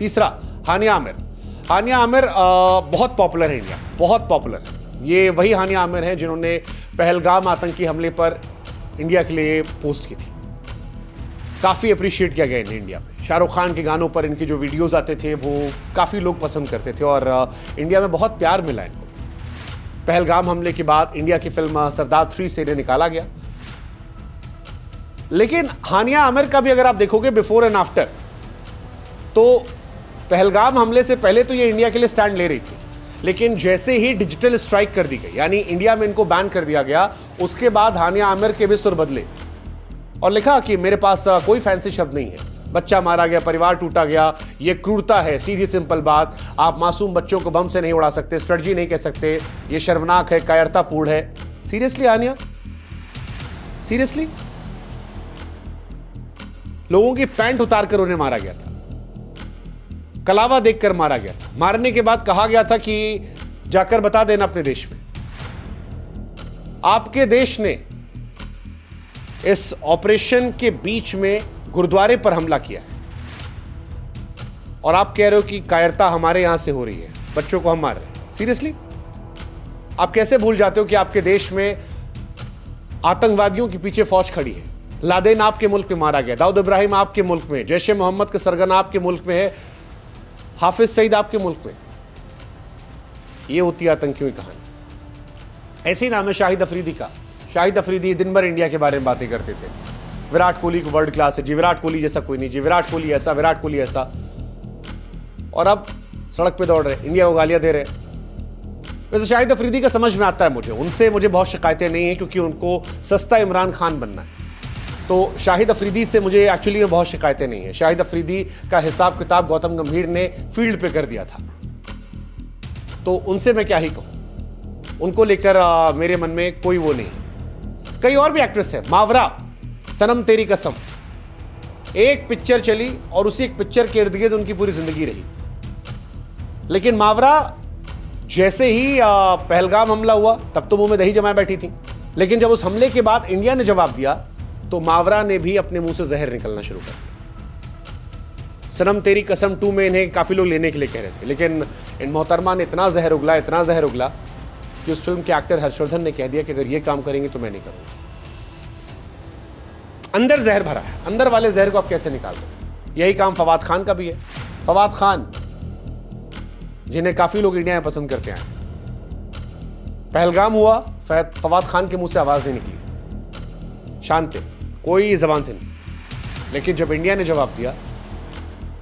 तीसरा, हानिया आमिर। हानिया आमिर बहुत पॉपुलर है इंडिया, बहुत पॉपुलर है। ये वही हानिया आमिर हैं जिन्होंने पहलगाम आतंकी हमले पर इंडिया के लिए पोस्ट की थी। काफ़ी अप्रिशिएट किया गया इन्हें इंडिया में। शाहरुख खान के गानों पर इनके जो वीडियोस आते थे वो काफ़ी लोग पसंद करते थे और इंडिया में बहुत प्यार मिला इनको। पहलगाम हमले के बाद इंडिया की फिल्म सरदार 3 से इन्हें निकाला गया। लेकिन हानिया आमिर का भी अगर आप देखोगे बिफोर एंड आफ्टर, तो पहलगाम हमले से पहले तो ये इंडिया के लिए स्टैंड ले रही थी, लेकिन जैसे ही डिजिटल स्ट्राइक कर दी गई, यानी इंडिया में इनको बैन कर दिया गया, उसके बाद हानिया आमिर के भी सुर बदले और लिखा कि मेरे पास कोई फैंसी शब्द नहीं है। बच्चा मारा गया, परिवार टूटा गया, ये क्रूरता है, सीधी सिंपल बात। आप मासूम बच्चों को बम से नहीं उड़ा सकते, स्ट्रेटजी नहीं कह सकते, ये शर्मनाक है, कायरतापूर्ण है। सीरियसली हानिया, सीरियसली? लोगों की पैंट उतार कर उन्हें मारा गया था, कलावा देखकर मारा गया था। मारने के बाद कहा गया था कि जाकर बता देना अपने देश में। आपके देश ने इस ऑपरेशन के बीच में गुरुद्वारे पर हमला किया है और आप कह रहे हो कि कायरता हमारे यहां से हो रही है, बच्चों को हम मार रहे हैं। सीरियसली? आप कैसे भूल जाते हो कि आपके देश में आतंकवादियों के पीछे फौज खड़ी है? लादेन आपके मुल्क में मारा गया, दाऊद इब्राहिम आपके मुल्क में, जैश ए मोहम्मद के सरगना आपके मुल्क में है, हाफिज सईद आपके मुल्क में। ये होती है आतंकियों की कहानी। ऐसे ही नाम है शाहिद अफरीदी का। शाहिद अफरीदी दिन भर इंडिया के बारे में बातें करते थे। विराट कोहली को वर्ल्ड क्लास है जी, विराट कोहली जैसा कोई नहीं जी, विराट कोहली ऐसा, विराट कोहली ऐसा। और अब सड़क पे दौड़ रहे, इंडिया को गालियां दे रहे। वैसे शाहिद अफरीदी का समझ में आता है मुझे, उनसे मुझे बहुत शिकायतें नहीं है क्योंकि उनको सस्ता इमरान खान बनना है। तो शाहिद अफरीदी से मुझे एक्चुअली में बहुत शिकायतें नहीं है। शाहिद अफरीदी का हिसाब किताब गौतम गंभीर ने फील्ड पे कर दिया था, तो उनसे मैं क्या ही कहूं। उनको लेकर मेरे मन में कोई वो नहीं। कई और भी एक्ट्रेस है, मावरा, सनम तेरी कसम, एक पिक्चर चली और उसी एक पिक्चर के इर्द गिर्द उनकी पूरी जिंदगी रही। लेकिन मावरा जैसे ही पहलगाम हमला हुआ तब तो मुंह में दही जमाए बैठी थी, लेकिन जब उस हमले के बाद इंडिया ने जवाब दिया तो मावरा ने भी अपने मुंह से जहर निकलना शुरू कर दिया। सनम तेरी कसम 2 में इन्हें काफी लोग लेने के लिए कह रहे थे, लेकिन इन मोहतरमा ने इतना जहर उगला, इतना जहर उगला कि उस फिल्म के एक्टर हर्षवर्धन ने कह दिया कि अगर ये काम करेंगे तो मैं नहीं करूंगा। अंदर जहर भरा है, अंदर वाले जहर को आप कैसे निकाल दो? यही काम फवाद खान का भी है। फवाद खान, जिन्हें काफी लोग इंडिया में पसंद करते हैं, पहलगाम हुआ, फवाद खान के मुंह से आवाज नहीं निकली, शांत थे, कोई जबान से नहीं। लेकिन जब इंडिया ने जवाब दिया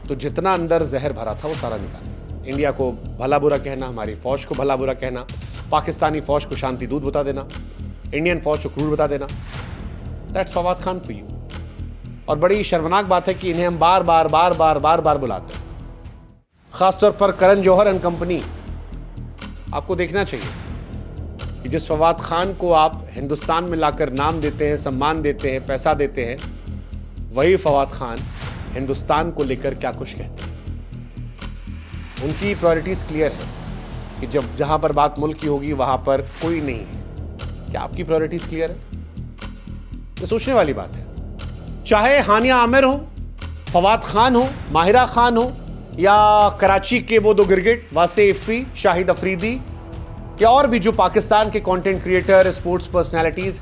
तो जितना अंदर जहर भरा था वो सारा निकाल दिया। इंडिया को भला बुरा कहना, हमारी फौज को भला बुरा कहना, पाकिस्तानी फौज को शांति दूत बता देना, इंडियन फौज को क्रूर बता देना, that's Fawad Khan for you. और बड़ी शर्मनाक बात है कि इन्हें हम बार बार बार बार बार बार बुलाते हैं, खासतौर पर करण जौहर एंड कंपनी। आपको देखना चाहिए कि जिस फवाद खान को आप हिंदुस्तान में लाकर नाम देते हैं, सम्मान देते हैं, पैसा देते हैं, वही फवाद खान हिंदुस्तान को लेकर क्या कुछ कहते हैं। उनकी प्रायोरिटीज क्लियर है कि जब जहां पर बात मुल्क की होगी वहां पर कोई नहीं है। क्या आपकी प्रायोरिटीज क्लियर है? ये सोचने वाली बात है। चाहे हानिया आमिर हो, फवाद खान हो, माहिरा खान हो, या कराची के वो 2 गिरगिट वासे इफ़ी, शाहिद अफरीदी, या और भी जो पाकिस्तान के कंटेंट क्रिएटर, स्पोर्ट्स पर्सनालिटीज,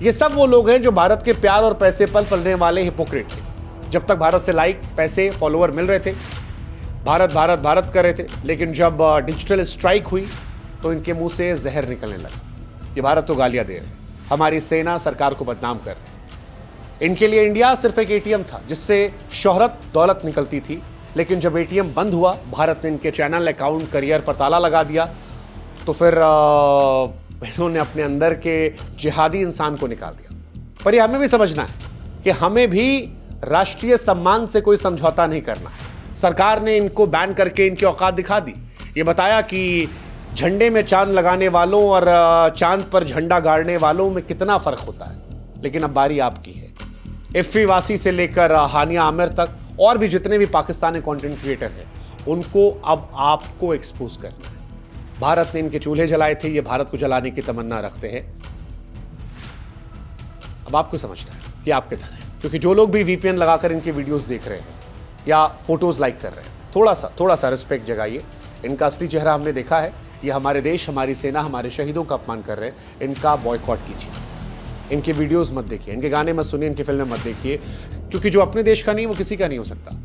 ये सब वो लोग हैं जो भारत के प्यार और पैसे पर पलने वाले हिपोक्रेट थे। जब तक भारत से लाइक, पैसे, फॉलोअर मिल रहे थे, भारत भारत भारत कर रहे थे। लेकिन जब डिजिटल स्ट्राइक हुई तो इनके मुंह से जहर निकलने लगा। ये भारत तो गालियां दे रहे हैं, हमारी सेना सरकार को बदनाम कर रहे हैं। इनके लिए इंडिया सिर्फ एक एटीएम था जिससे शोहरत, दौलत निकलती थी। लेकिन जब एटीएम बंद हुआ, भारत ने इनके चैनल, अकाउंट, करियर पर ताला लगा दिया, तो फिर इन्होंने अपने अंदर के जिहादी इंसान को निकाल दिया। पर यह हमें भी समझना है कि हमें भी राष्ट्रीय सम्मान से कोई समझौता नहीं करना है। सरकार ने इनको बैन करके इनकी औकात दिखा दी। ये बताया कि झंडे में चांद लगाने वालों और चांद पर झंडा गाड़ने वालों में कितना फर्क होता है। लेकिन अब बारी आपकी है। इफ़ी वासी से लेकर हानिया आमिर तक और भी जितने भी पाकिस्तानी कंटेंट क्रिएटर हैं, उनको अब आपको एक्सपोज करना है। भारत ने इनके चूल्हे जलाए थे, ये भारत को जलाने की तमन्ना रखते हैं। अब आपको समझना है कि आप किधर हैं, क्योंकि जो लोग भी वीपीएन लगाकर इनके वीडियोस देख रहे हैं या फोटोज लाइक कर रहे हैं, थोड़ा सा रिस्पेक्ट जगाइए। इनका असली चेहरा हमने देखा है, ये हमारे देश, हमारी सेना, हमारे शहीदों का अपमान कर रहे हैं। इनका बॉयकॉट कीजिए, इनके वीडियोस मत देखिए, इनके गाने मत सुनिए, इनकी फिल्में मत देखिए, क्योंकि जो अपने देश का नहीं वो किसी का नहीं हो सकता।